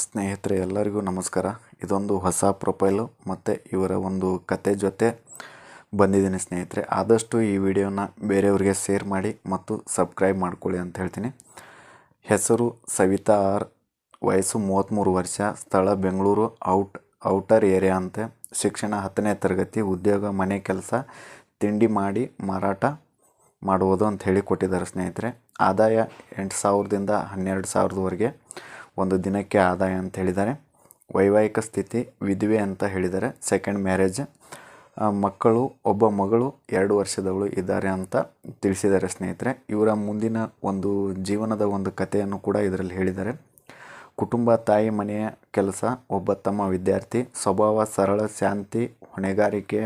ಸ್ನೇಹಿತರೆ ಎಲ್ಲರಿಗೂ ನಮಸ್ಕಾರ. ಇದೊಂದು ಹೊಸ ಪ್ರೊಫೈಲು ಮತ್ತು ಇವರ ಒಂದು ಕತೆ ಜೊತೆ ಬಂದಿದ್ದೀನಿ ಸ್ನೇಹಿತರೆ. ಆದಷ್ಟು ಈ ವಿಡಿಯೋನ ಬೇರೆಯವರಿಗೆ ಶೇರ್ ಮಾಡಿ ಮತ್ತು ಸಬ್ಸ್ಕ್ರೈಬ್ ಮಾಡ್ಕೊಳ್ಳಿ ಅಂತ ಹೇಳ್ತೀನಿ. ಹೆಸರು ಸವಿತಾ ಆರ್, ವಯಸ್ಸು 33 ವರ್ಷ, ಸ್ಥಳ ಬೆಂಗಳೂರು ಔಟರ್ ಏರಿಯಾ ಅಂತೆ. ಶಿಕ್ಷಣ 10ನೇ ತರಗತಿ, ಉದ್ಯೋಗ ಮನೆ ಕೆಲಸ, ತಿಂಡಿ ಮಾಡಿ ಮಾರಾಟ ಮಾಡುವುದು ಅಂತ ಹೇಳಿ ಕೊಟ್ಟಿದ್ದಾರೆ ಸ್ನೇಹಿತರೆ. ಆದಾಯ 8,000ದಿಂದ 12,000ವರೆಗೆ ಒಂದು ದಿನಕ್ಕೆ ಆದಾಯ ಅಂತ ಹೇಳಿದ್ದಾರೆ. ವೈವಾಹಿಕ ಸ್ಥಿತಿ ವಿಧವೆ ಅಂತ ಹೇಳಿದ್ದಾರೆ, ಸೆಕೆಂಡ್ ಮ್ಯಾರೇಜ್. ಮಕ್ಕಳು, ಒಬ್ಬ ಮಗಳು 2 ವರ್ಷದವಳು ಇದ್ದಾರೆ ಅಂತ ತಿಳಿಸಿದ್ದಾರೆ ಸ್ನೇಹಿತರೆ. ಇವರ ಮುಂದಿನ ಒಂದು ಜೀವನದ ಒಂದು ಕಥೆಯನ್ನು ಕೂಡ ಇದರಲ್ಲಿ ಹೇಳಿದ್ದಾರೆ. ಕುಟುಂಬ, ತಾಯಿ ಮನೆಯ ಕೆಲಸ, ಒಬ್ಬ ತಮ್ಮ ವಿದ್ಯಾರ್ಥಿ, ಸ್ವಭಾವ ಸರಳ, ಶಾಂತಿ, ಹೊಣೆಗಾರಿಕೆ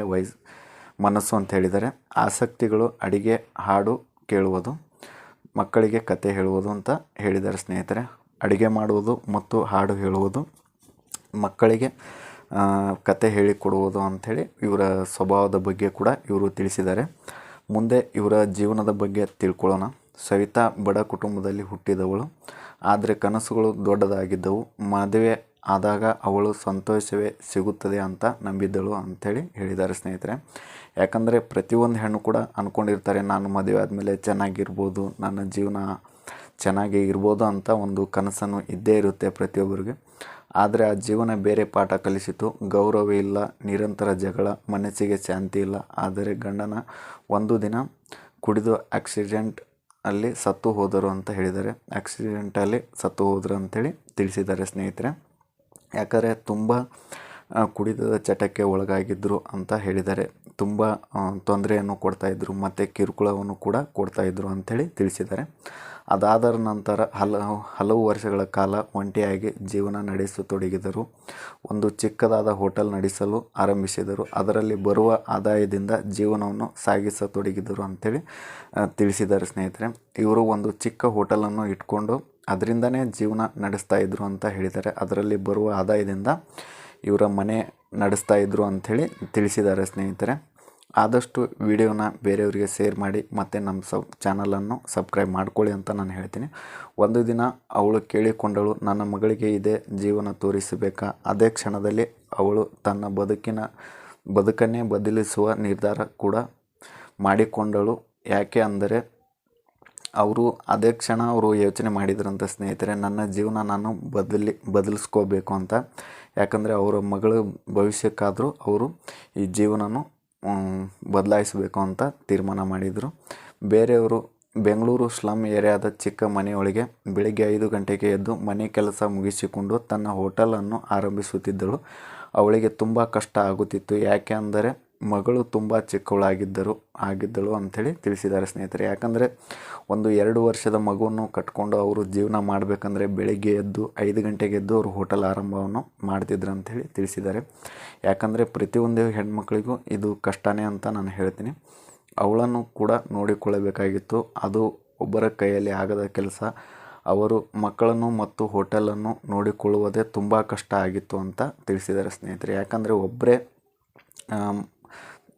ಮನಸ್ಸು ಅಂತ ಹೇಳಿದ್ದಾರೆ. ಆಸಕ್ತಿಗಳು ಅಡಿಗೆ, ಹಾಡು ಕೇಳುವುದು, ಮಕ್ಕಳಿಗೆ ಕತೆ ಹೇಳುವುದು ಅಂತ ಹೇಳಿದ್ದಾರೆ ಸ್ನೇಹಿತರೆ. ಅಡುಗೆ ಮಾಡುವುದು ಮತ್ತು ಹಾಡು ಹೇಳುವುದು, ಮಕ್ಕಳಿಗೆ ಕತೆ ಹೇಳಿಕೊಡುವುದು ಅಂಥೇಳಿ ಇವರ ಸ್ವಭಾವದ ಬಗ್ಗೆ ಕೂಡ ಇವರು ತಿಳಿಸಿದ್ದಾರೆ. ಮುಂದೆ ಇವರ ಜೀವನದ ಬಗ್ಗೆ ತಿಳ್ಕೊಳ್ಳೋಣ. ಸವಿತಾ ಬಡ ಕುಟುಂಬದಲ್ಲಿ ಹುಟ್ಟಿದವಳು, ಆದರೆ ಕನಸುಗಳು ದೊಡ್ಡದಾಗಿದ್ದವು. ಮದುವೆ ಆದಾಗ ಅವಳು ಸಂತೋಷವೇ ಸಿಗುತ್ತದೆ ಅಂತ ನಂಬಿದ್ದಳು ಅಂಥೇಳಿ ಹೇಳಿದ್ದಾರೆ ಸ್ನೇಹಿತರೆ. ಯಾಕಂದರೆ ಪ್ರತಿಯೊಂದು ಹೆಣ್ಣು ಕೂಡ ಅಂದ್ಕೊಂಡಿರ್ತಾರೆ, ನಾನು ಮದುವೆ ಆದಮೇಲೆ ಚೆನ್ನಾಗಿರ್ಬೋದು, ನನ್ನ ಜೀವನ ಚೆನ್ನಾಗಿ ಇರ್ಬೋದು ಅಂತ ಒಂದು ಕನಸನ್ನು ಇದ್ದೇ ಇರುತ್ತೆ ಪ್ರತಿಯೊಬ್ಬರಿಗೆ. ಆದರೆ ಆ ಜೀವನ ಬೇರೆ ಪಾಠ ಕಲಿಸಿತು. ಗೌರವ ಇಲ್ಲ, ನಿರಂತರ ಜಗಳ, ಮನಸ್ಸಿಗೆ ಶಾಂತಿ ಇಲ್ಲ. ಆದರೆ ಗಂಡನ ಒಂದು ದಿನ ಕುಡಿದು ಆಕ್ಸಿಡೆಂಟಲ್ಲಿ ಸತ್ತು ಹೋದರು ಅಂತ ಹೇಳಿದ್ದಾರೆ. ಆಕ್ಸಿಡೆಂಟಲ್ಲಿ ಸತ್ತು ಹೋದರು ಅಂಥೇಳಿ ತಿಳಿಸಿದ್ದಾರೆ ಸ್ನೇಹಿತರೆ. ಯಾಕಂದರೆ ತುಂಬ ಕುಡಿತದ ಚಟಕ್ಕೆ ಒಳಗಾಗಿದ್ದರು ಅಂತ ಹೇಳಿದ್ದಾರೆ. ತುಂಬ ತೊಂದರೆಯನ್ನು ಕೊಡ್ತಾಯಿದ್ರು ಮತ್ತು ಕಿರುಕುಳವನ್ನು ಕೂಡ ಕೊಡ್ತಾಯಿದ್ರು ಅಂಥೇಳಿ ತಿಳಿಸಿದ್ದಾರೆ. ಅದಾದ ನಂತರ ಹಲವು ವರ್ಷಗಳ ಕಾಲ ಒಂಟಿಯಾಗಿ ಜೀವನ ನಡೆಸತೊಡಗಿದರು. ಒಂದು ಚಿಕ್ಕದಾದ ಹೋಟೆಲ್ ನಡೆಸಲು ಆರಂಭಿಸಿದರು. ಅದರಲ್ಲಿ ಬರುವ ಆದಾಯದಿಂದ ಜೀವನವನ್ನು ಸಾಗಿಸತೊಡಗಿದರು ಅಂಥೇಳಿ ತಿಳಿಸಿದ್ದಾರೆ ಸ್ನೇಹಿತರೆ. ಇವರು ಒಂದು ಚಿಕ್ಕ ಹೋಟೆಲನ್ನು ಇಟ್ಕೊಂಡು ಅದರಿಂದನೇ ಜೀವನ ನಡೆಸ್ತಾ ಇದ್ರು ಅಂತ ಹೇಳಿದ್ದಾರೆ. ಅದರಲ್ಲಿ ಬರುವ ಆದಾಯದಿಂದ ಇವರ ಮನೆ ನಡೆಸ್ತಾ ಇದ್ರು ಅಂಥೇಳಿ ತಿಳಿಸಿದ್ದಾರೆ ಸ್ನೇಹಿತರೆ. ಆದಷ್ಟು ವಿಡಿಯೋನ ಬೇರೆಯವರಿಗೆ ಶೇರ್ ಮಾಡಿ ಮತ್ತು ನಮ್ಮ ಚಾನಲನ್ನು ಸಬ್ಸ್ಕ್ರೈಬ್ ಮಾಡ್ಕೊಳ್ಳಿ ಅಂತ ನಾನು ಹೇಳ್ತೀನಿ. ಒಂದು ದಿನ ಅವಳು ಕೇಳಿಕೊಂಡಳು, ನನ್ನ ಮಗಳಿಗೆ ಇದೇ ಜೀವನ ತೋರಿಸಬೇಕಾ? ಅದೇ ಕ್ಷಣದಲ್ಲಿ ಅವಳು ತನ್ನ ಬದುಕನ್ನೇ ಬದಲಿಸುವ ನಿರ್ಧಾರ ಕೂಡ ಮಾಡಿಕೊಂಡಳು. ಯಾಕೆ ಅಂದರೆ ಅದೇ ಕ್ಷಣ ಅವರು ಯೋಚನೆ ಮಾಡಿದ್ರಂತ ಸ್ನೇಹಿತರೆ, ನನ್ನ ಜೀವನ ನಾನು ಬದಲಿಸ್ಕೋಬೇಕು ಅಂತ. ಯಾಕಂದರೆ ಅವರ ಮಗಳ ಭವಿಷ್ಯಕ್ಕಾದರೂ ಅವರು ಈ ಜೀವನನು ಬದಲಾಯಿಸಬೇಕು ಅಂತ ತೀರ್ಮಾನ ಮಾಡಿದರು. ಬೇರೆಯವರು ಬೆಂಗಳೂರು ಸ್ಲಮ್ ಏರಿಯಾದ ಚಿಕ್ಕ ಮನೆಯೊಳಗೆ ಬೆಳಿಗ್ಗೆ 5 ಗಂಟೆಗೆ ಎದ್ದು ಮನೆ ಕೆಲಸ ಮುಗಿಸಿಕೊಂಡು ತನ್ನ ಹೋಟೆಲನ್ನು ಆರಂಭಿಸುತ್ತಿದ್ದಳು. ಅವಳಿಗೆ ತುಂಬ ಕಷ್ಟ ಆಗುತ್ತಿತ್ತು. ಯಾಕೆ ಅಂದರೆ ಮಗಳು ತುಂಬ ಚಿಕ್ಕವಳಾಗಿದ್ದಳು ಅಂಥೇಳಿ ತಿಳಿಸಿದ್ದಾರೆ ಸ್ನೇಹಿತರೆ. ಯಾಕಂದರೆ ಒಂದು 2 ವರ್ಷದ ಮಗುವನ್ನು ಕಟ್ಕೊಂಡು ಅವರು ಜೀವನ ಮಾಡಬೇಕಂದ್ರೆ ಬೆಳಿಗ್ಗೆ ಎದ್ದು 5 ಗಂಟೆಗೆ ಎದ್ದು ಅವರು ಹೋಟೆಲ್ ಆರಂಭವನ್ನು ಮಾಡ್ತಿದ್ರು ಅಂಥೇಳಿ ತಿಳಿಸಿದ್ದಾರೆ. ಯಾಕಂದರೆ ಪ್ರತಿಯೊಂದು ಹೆಣ್ಮಕ್ಳಿಗೂ ಇದು ಕಷ್ಟನೇ ಅಂತ ನಾನು ಹೇಳ್ತೀನಿ. ಅವಳನ್ನು ಕೂಡ ನೋಡಿಕೊಳ್ಳಬೇಕಾಗಿತ್ತು. ಅದು ಒಬ್ಬರ ಕೈಯಲ್ಲಿ ಆಗದ ಕೆಲಸ. ಅವರು ಮಕ್ಕಳನ್ನು ಮತ್ತು ಹೋಟೆಲನ್ನು ನೋಡಿಕೊಳ್ಳುವುದೇ ತುಂಬ ಕಷ್ಟ ಆಗಿತ್ತು ಅಂತ ತಿಳಿಸಿದ್ದಾರೆ ಸ್ನೇಹಿತರೆ. ಯಾಕಂದರೆ ಒಬ್ಬರೇ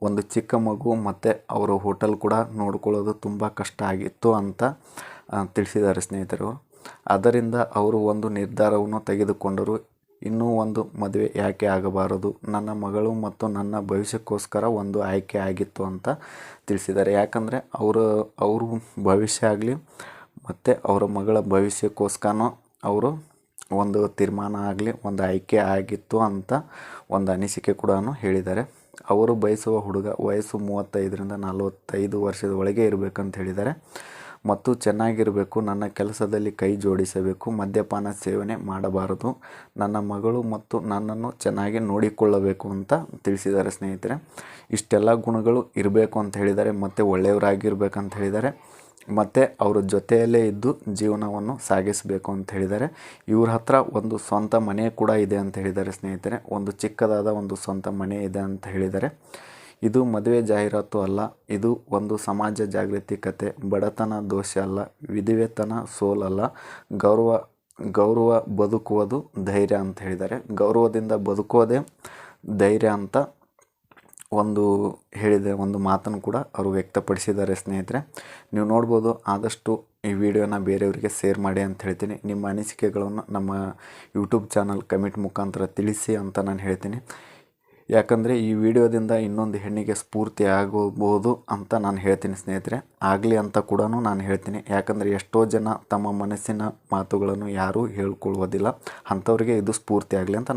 ಒಂದು ಚಿಕ್ಕ ಮಗು ಮತ್ತು ಅವರ ಹೋಟೆಲ್ ಕೂಡ ನೋಡ್ಕೊಳ್ಳೋದು ತುಂಬ ಕಷ್ಟ ಆಗಿತ್ತು ಅಂತ ತಿಳಿಸಿದ್ದಾರೆ ಸ್ನೇಹಿತರು. ಅದರಿಂದ ಅವರು ಒಂದು ನಿರ್ಧಾರವನ್ನು ತೆಗೆದುಕೊಂಡರು. ಇನ್ನೂ ಒಂದು ಮದುವೆ ಯಾಕೆ ಆಗಬಾರದು, ನನ್ನ ಮಗಳು ಮತ್ತು ನನ್ನ ಭವಿಷ್ಯಕ್ಕೋಸ್ಕರ ಒಂದು ಆಯ್ಕೆ ಆಗಿತ್ತು ಅಂತ ತಿಳಿಸಿದ್ದಾರೆ. ಯಾಕಂದರೆ ಅವರು ಭವಿಷ್ಯ ಆಗಲಿ ಮತ್ತು ಅವರ ಮಗಳ ಭವಿಷ್ಯಕ್ಕೋಸ್ಕರ ಅವರು ಒಂದು ತೀರ್ಮಾನ ಆಗಲಿ, ಒಂದು ಆಯ್ಕೆ ಆಗಿತ್ತು ಅಂತ ಒಂದು ಅನಿಸಿಕೆ ಕೂಡ ಹೇಳಿದ್ದಾರೆ. ಅವರು ಬಯಸುವ ಹುಡುಗ ವಯಸ್ಸು 35ರಿಂದ 45 ವರ್ಷದ ಒಳಗೆ ಇರಬೇಕಂತ ಹೇಳಿದ್ದಾರೆ ಮತ್ತು ಚೆನ್ನಾಗಿರಬೇಕು, ನನ್ನ ಕೆಲಸದಲ್ಲಿ ಕೈ ಜೋಡಿಸಬೇಕು, ಮದ್ಯಪಾನ ಸೇವನೆ ಮಾಡಬಾರದು, ನನ್ನ ಮಗಳು ಮತ್ತು ನನ್ನನ್ನು ಚೆನ್ನಾಗಿ ನೋಡಿಕೊಳ್ಳಬೇಕು ಅಂತ ತಿಳಿಸಿದ್ದಾರೆ ಸ್ನೇಹಿತರೆ. ಇಷ್ಟೆಲ್ಲ ಗುಣಗಳು ಇರಬೇಕು ಅಂತ ಹೇಳಿದ್ದಾರೆ ಮತ್ತು ಒಳ್ಳೆಯವರಾಗಿರ್ಬೇಕಂತ ಹೇಳಿದ್ದಾರೆ ಮತ್ತು ಅವರ ಜೊತೆಯಲ್ಲೇ ಇದ್ದು ಜೀವನವನ್ನು ಸಾಗಿಸಬೇಕು ಅಂತ ಹೇಳಿದ್ದಾರೆ. ಇವ್ರ ಹತ್ರ ಒಂದು ಸ್ವಂತ ಮನೆ ಕೂಡ ಇದೆ ಅಂತ ಹೇಳಿದ್ದಾರೆ ಸ್ನೇಹಿತರೆ. ಒಂದು ಚಿಕ್ಕದಾದ ಒಂದು ಸ್ವಂತ ಮನೆ ಇದೆ ಅಂತ ಹೇಳಿದ್ದಾರೆ. ಇದು ಮದುವೆ ಜಾಹೀರಾತು ಅಲ್ಲ, ಇದು ಒಂದು ಸಮಾಜ ಜಾಗೃತಿ ಕತೆ. ಬಡತನ ದೋಷ ಅಲ್ಲ, ವಿಧವೆತನ ಸೋಲಲ್ಲ, ಗೌರವ ಬದುಕುವುದು ಧೈರ್ಯ ಅಂತ ಹೇಳಿದ್ದಾರೆ. ಗೌರವದಿಂದ ಬದುಕೋದೇ ಧೈರ್ಯ ಅಂತ ಒಂದು ಮಾತನ್ನು ಕೂಡ ಅವರು ವ್ಯಕ್ತಪಡಿಸಿದ್ದಾರೆ ಸ್ನೇಹಿತರೆ. ನೀವು ನೋಡ್ಬೋದು. ಆದಷ್ಟು ಈ ವಿಡಿಯೋನ ಬೇರೆಯವರಿಗೆ ಶೇರ್ ಮಾಡಿ ಅಂತ ಹೇಳ್ತೀನಿ. ನಿಮ್ಮ ಅನಿಸಿಕೆಗಳನ್ನು ನಮ್ಮ ಯೂಟ್ಯೂಬ್ ಚಾನಲ್ ಕಮೆಂಟ್ ಮುಖಾಂತರ ತಿಳಿಸಿ ಅಂತ ನಾನು ಹೇಳ್ತೀನಿ. ಯಾಕಂದರೆ ಈ ವಿಡಿಯೋದಿಂದ ಇನ್ನೊಂದು ಹೆಣ್ಣಿಗೆ ಸ್ಫೂರ್ತಿ ಆಗಬಹುದು ಅಂತ ನಾನು ಹೇಳ್ತೀನಿ ಸ್ನೇಹಿತರೆ. ಆಗಲಿ ಅಂತ ಕೂಡ ನಾನು ಹೇಳ್ತೀನಿ. ಯಾಕಂದರೆ ಎಷ್ಟೋ ಜನ ತಮ್ಮ ಮನಸ್ಸಿನ ಮಾತುಗಳನ್ನು ಯಾರೂ ಹೇಳ್ಕೊಳ್ಳೋದಿಲ್ಲ, ಅಂಥವ್ರಿಗೆ ಇದು ಸ್ಫೂರ್ತಿ ಆಗಲಿ ಅಂತ